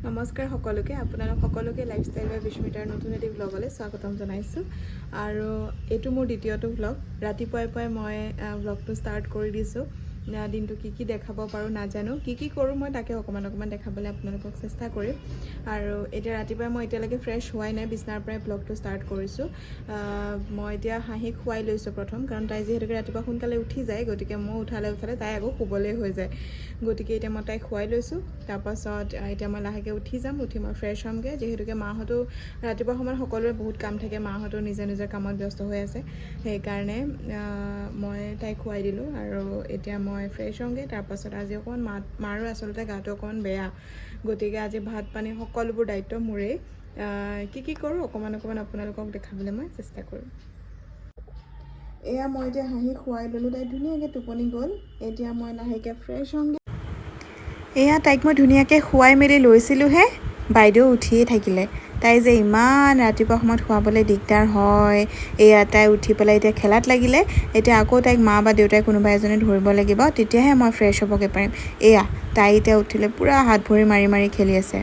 নমস্কাৰ সকলোকে সকলোকে লাইফষ্টাইল বাই বিস্মিতাৰ নতুন এটি ব্লগলৈ স্বাগতম জনাইছোঁ আৰু এইটো মোৰ দ্বিতীয়টো ব্লগ ৰাতিপুৱাই মই ব্লগটো ষ্টাৰ্ট কৰি দিছোঁ দিনটো কি দেখাব পাৰোঁ নাজানো কি কৰোঁ মই তাকে অকমান দেখাবলৈ আপোনালোকক চেষ্টা কৰিম আৰু এতিয়া ৰাতিপুৱাই মই এতিয়ালৈকে ফ্ৰেছ হোৱাই নাই বিছনাৰ পৰাই ব্লগটো ষ্টাৰ্ট কৰিছোঁ মই এতিয়া হাঁহিক খুৱাই লৈছোঁ প্ৰথম কাৰণ তাই যিহেতুকে ৰাতিপুৱা সোনকালে উঠি যায় গতিকে মই উঠালে তাই আকৌ শুবলৈ হৈ যায় গতিকে এতিয়া মই তাইক খুৱাই লৈছোঁ তাৰপাছত এতিয়া মই লাহেকৈ উঠি যাম উঠি মই ফ্ৰেছ হ'মগৈ যিহেতুকে মাহঁতো ৰাতিপুৱা সময়ত সকলোৰে বহুত কাম থাকে মাহঁতো নিজৰ কামত ব্যস্ত হৈ আছে সেইকাৰণে মই তাইক খুৱাই দিলোঁ আৰু এতিয়া মই ফ্ৰেছ হ'মগৈ তাৰপাছত আজি অকণমান মাৰো আচলতে গাটো অকণমান বেয়া গতিকে আজি ভাত পানী সকলোবোৰ দায়িত্ব মোৰেই কি কৰোঁ অকণমান আপোনালোকক দেখাবলৈ মই চেষ্টা কৰোঁ এয়া মই এতিয়া হাঁহি খুৱাই ল'লোঁ তাই ধুনীয়াকৈ টোপনি গ'ল এতিয়া মই লাহেকৈ ফ্ৰেছ হ'মগৈ এয়া তাইক মই ধুনীয়াকৈ খুৱাই মেলি লৈছিলোঁহে বাইদেউ উঠিয়ে থাকিলে তাই যে ইমান ৰাতিপুৱা সময়ত শুৱাবলৈ দিগদাৰ হয় এয়া তাই উঠি পেলাই এতিয়া খেলাত লাগিলে এতিয়া আকৌ তাইক মা বা দেউতাই কোনোবা এজনে ধৰিব লাগিব তেতিয়াহে মই ফ্ৰেছ হ'বগৈ পাৰিম এয়া তাই এতিয়া উঠিলে পূৰা হাত ভৰি মাৰি খেলি আছে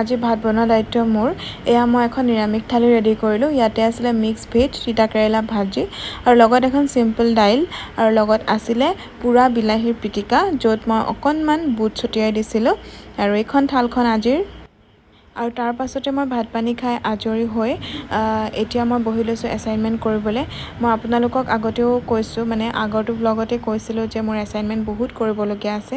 আজি ভাত বনোৱা দায়িত্ব মোৰ এয়া মই এখন নিৰামিষ থালি ৰেডি কৰিলোঁ ইয়াতে আছিলে মিক্স ভেজ তিতা কেৰেলা ভাজি আৰু লগত এখন চিম্পল দাইল আৰু লগত আছিলে পুৰা বিলাহীৰ পিটিকা য'ত মই অকণমান বুট ছটিয়াই দিছিলোঁ আৰু এইখন থালখন আজিৰ আৰু তাৰ পাছতে মই ভাত পানী খাই আজৰি হৈ এতিয়া মই বহি লৈছোঁ এছাইনমেণ্ট কৰিবলৈ মই আপোনালোকক আগতেও কৈছোঁ মানে আগৰটো ব্লগতে কৈছিলোঁ যে মোৰ এছাইনমেণ্ট বহুত কৰিবলগীয়া আছে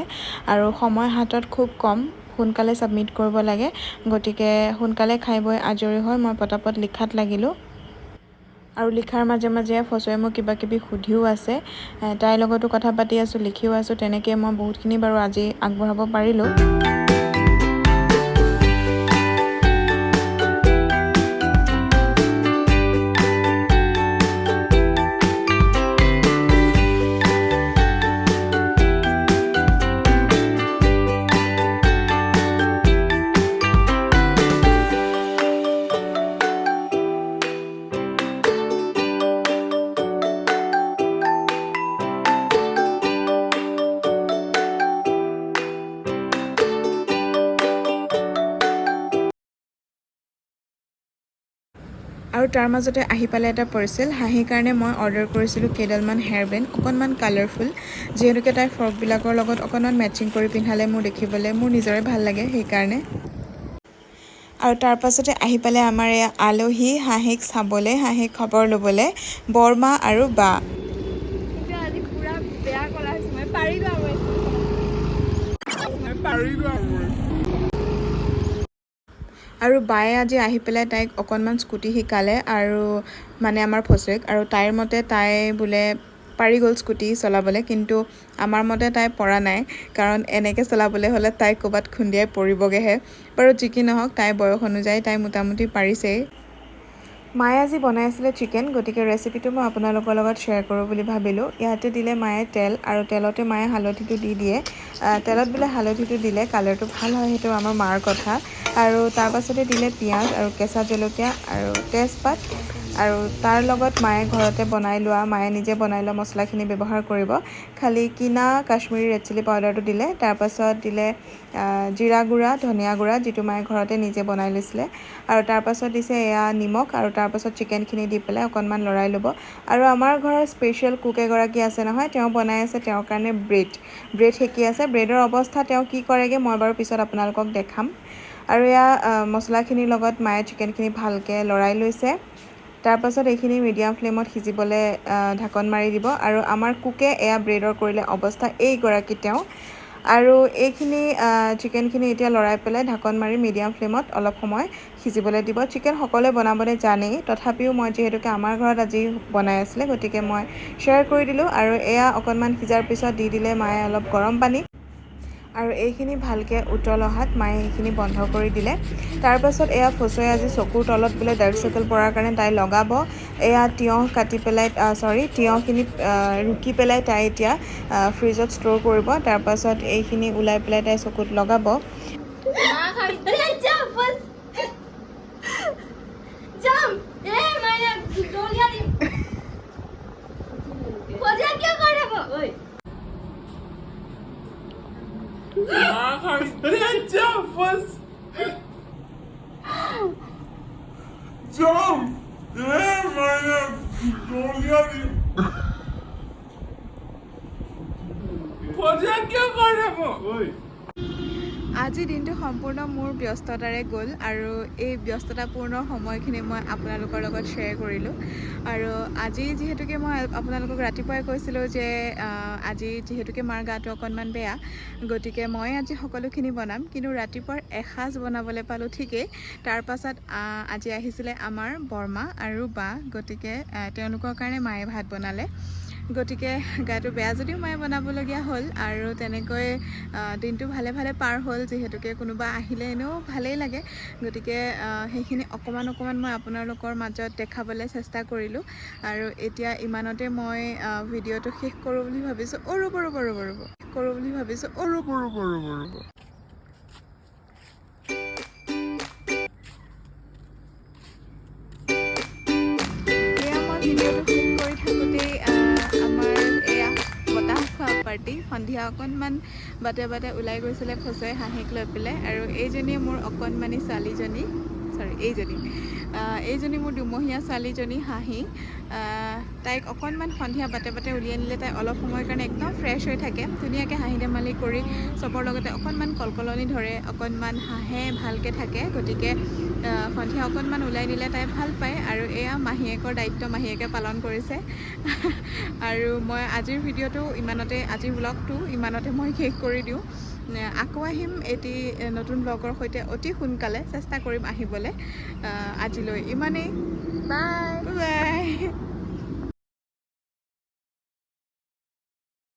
আৰু সময় হাতত খুব কম সোনকালে ছাবমিট কৰিব লাগে গতিকে সোনকালে খাই বৈ আজৰি হৈ মই পটাপট লিখাত লাগিলোঁ আৰু লিখাৰ মাজে ফচুৱে মোক কিবাকিবি সুধিও আছে তাইৰ লগতো কথা পাতি আছোঁ লিখিও আছোঁ তেনেকৈ মই বহুতখিনি বাৰু আজি আগবঢ়াব পাৰিলোঁ আৰু তাৰ মাজতে আহি পালে এটা পাৰ্চেল হাঁহিৰ কাৰণে মই অৰ্ডাৰ কৰিছিলোঁ কেইডালমান হেয়াৰ বেণ্ড অকণমান কালাৰফুল যিহেতুকে তাইৰ ফ্ৰকবিলাকৰ লগত অকণমান মেচিং কৰি পিন্ধালে মোৰ দেখিবলৈ মোৰ নিজৰে ভাল লাগে সেইকাৰণে আৰু তাৰ পাছতে আহি পালে আমাৰ এয়া আলহী হাঁহিক চাবলৈ হাঁহিক খবৰ ল'বলৈ বৰমা আৰু বা আজি পুৰা বেয়া কৰা হৈছে মই পাৰিলোঁ আৰু বায়ে আজি আহি পেলাই তাইক অকণমান স্কুটি শিকালে আৰু মানে আমাৰ ফচুৱেক আৰু তাইৰ মতে তাই বোলে পাৰি গ'ল স্কুটি চলাবলৈ কিন্তু আমাৰ মতে তাই পৰা নাই কাৰণ এনেকৈ চলাবলৈ হ'লে তাই ক'ৰবাত খুন্দিয়াই পৰিবগৈহে বাৰু যি কি নহওক তাইৰ বয়স অনুযায়ী তাই মোটামুটি পাৰিছেই মায়ে আজি বনাই আছিলে চিকেন গতিকে ৰেচিপিটো মই আপোনালোকৰ লগত শ্বেয়াৰ কৰোঁ বুলি ভাবিলোঁ ইয়াতে দিলে মায়ে তেল আৰু তেলতে মায়ে হালধিটো দি দিয়ে তেলত বোলে হালধিটো দিলে কালাৰটো ভাল হয় সেইটো আমাৰ মাৰ কথা আৰু তাৰ পাছতে দিলে পিঁয়াজ আৰু কেঁচা জলকীয়া আৰু তেজপাত আৰু তাৰ লগত মায়ে ঘৰতে মায়ে নিজে বনাই লোৱা মছলাখিনি ব্যৱহাৰ কৰিব খালি কিনা কাশ্মীৰী ৰেড চিলি পাউডাৰটো দিলে তাৰপাছত দিলে জিৰা গুড়া ধনিয়া গুড়া যিটো মায়ে ঘৰতে নিজে বনাই লৈছিলে আৰু তাৰপাছত দিছে এয়া নিমখ আৰু তাৰপাছত চিকেনখিনি দি পেলাই অকণমান লৰাই ল'ব আৰু আমাৰ ঘৰৰ স্পেচিয়েল কুক এগৰাকী আছে নহয় তেওঁ বনাই আছে তেওঁৰ কাৰণে ব্ৰেড সেকি আছে ব্ৰেডৰ অৱস্থা তেওঁ কি কৰেগৈ মই বাৰু পিছত আপোনালোকক দেখাম আৰু এয়া মছলাখিনিৰ লগত মায়ে চিকেনখিনি ভালকৈ লৰাই লৈছে তাৰ পাছত এইখিনি মিডিয়াম ফ্লেমত সিজিবলৈ ঢাকন মাৰি দিব আৰু আমাৰ কুকে এয়া ব্ৰেডৰ কৰিলে অৱস্থা এইগৰাকী তেওঁ আৰু এইখিনি চিকেনখিনি এতিয়া লৰাই পেলাই ঢাকন মাৰি মিডিয়াম ফ্লেমত অলপ সময় সিজিবলৈ দিব চিকেন সকলোৱে বনাবলৈ জানেই তথাপিও মই যিহেতুকে আমাৰ ঘৰত আজি বনাই আছিলে গতিকে মই শ্বেয়াৰ কৰি দিলোঁ আৰু এয়া অকণমান সিজাৰ পিছত দি দিলে মায়ে অলপ গৰম পানী আৰু এইখিনি ভালকৈ উতল অহাত মায়ে এইখিনি বন্ধ কৰি দিলে তাৰ পাছত এয়া ফচুৱে আজি চকুৰ তলত বোলে ডাৰ্ক চাৰ্কেল পৰাৰ কাৰণে তাই লগাব এয়া তিয়ঁহ কাটি পেলাই তিয়ঁহখিনি ৰুকি পেলাই তাই এতিয়া ফ্ৰিজত ষ্ট'ৰ কৰিব তাৰ পাছত এইখিনি ওলাই পেলাই তাই চকুত লগাব আজি দিনটো সম্পূৰ্ণ মোৰ ব্যস্ততাৰে গ'ল আৰু এই ব্যস্ততাপূৰ্ণ সময়খিনি মই আপোনালোকৰ লগত শ্বেয়াৰ কৰিলোঁ আৰু আজি যিহেতুকে মই আপোনালোকক ৰাতিপুৱাই কৈছিলোঁ যে আজি যিহেতুকে মাৰ গাটো অকণমান বেয়া গতিকে মই আজি সকলোখিনি বনাম কিন্তু ৰাতিপুৱাৰ এসাঁজ বনাবলৈ পালোঁ ঠিকেই তাৰ পাছত আজি আহিছিলে আমাৰ বৰমা আৰু বা গতিকে তেওঁলোকৰ কাৰণে মায়ে ভাত বনালে গতিকে গাটো বেয়া যদিও মায়ে বনাবলগীয়া হ'ল আৰু তেনেকৈ দিনটো ভালে ভালে পাৰ হ'ল যিহেতুকে কোনোবা আহিলে এনেও ভালেই লাগে গতিকে সেইখিনি অকণমান মই আপোনালোকৰ মাজত দেখাবলৈ চেষ্টা কৰিলোঁ আৰু এতিয়া ইমানতে মই ভিডিঅ'টো শেষ কৰোঁ বুলি ভাবিছোঁ ৰ'ব ভিডিঅ'টো শেষ কৰি থাকোঁতেই আমাৰ এয়া বতাহ খোৱা পাৰ্টি সন্ধিয়া অকণমান বাটে ওলাই গৈছিলে ফচুৱে হাঁহিক লৈ পেলাই আৰু এইজনী মোৰ অকণমানি ছোৱালীজনী এইজনী মোৰ দুমহীয়া ছোৱালীজনী হাঁহি তাইক অকণমান সন্ধিয়া বাটে উলিয়াই নিলে তাই অলপ সময়ৰ কাৰণে একদম ফ্ৰেছ হৈ থাকে ধুনীয়াকৈ হাঁহি ধেমালি কৰি চবৰ লগতে অকণমান কলকলনি ধৰে অকণমান হাঁহে ভালকৈ থাকে গতিকে সন্ধিয়া অকণমান ওলাই নিলে তাই ভাল পায় আৰু এয়া মাহীয়েকৰ দায়িত্ব মাহীয়েকে পালন কৰিছে আৰু মই আজিৰ ভিডিঅ'টো আজিৰ ব্লগটো ইমানতে মই শেষ কৰি দিওঁ আকৌ আহিম এটি নতুন ব্লগৰ সৈতে অতি সোনকালে চেষ্টা কৰিম আহিবলৈ আজিলৈ ইমানেই বাই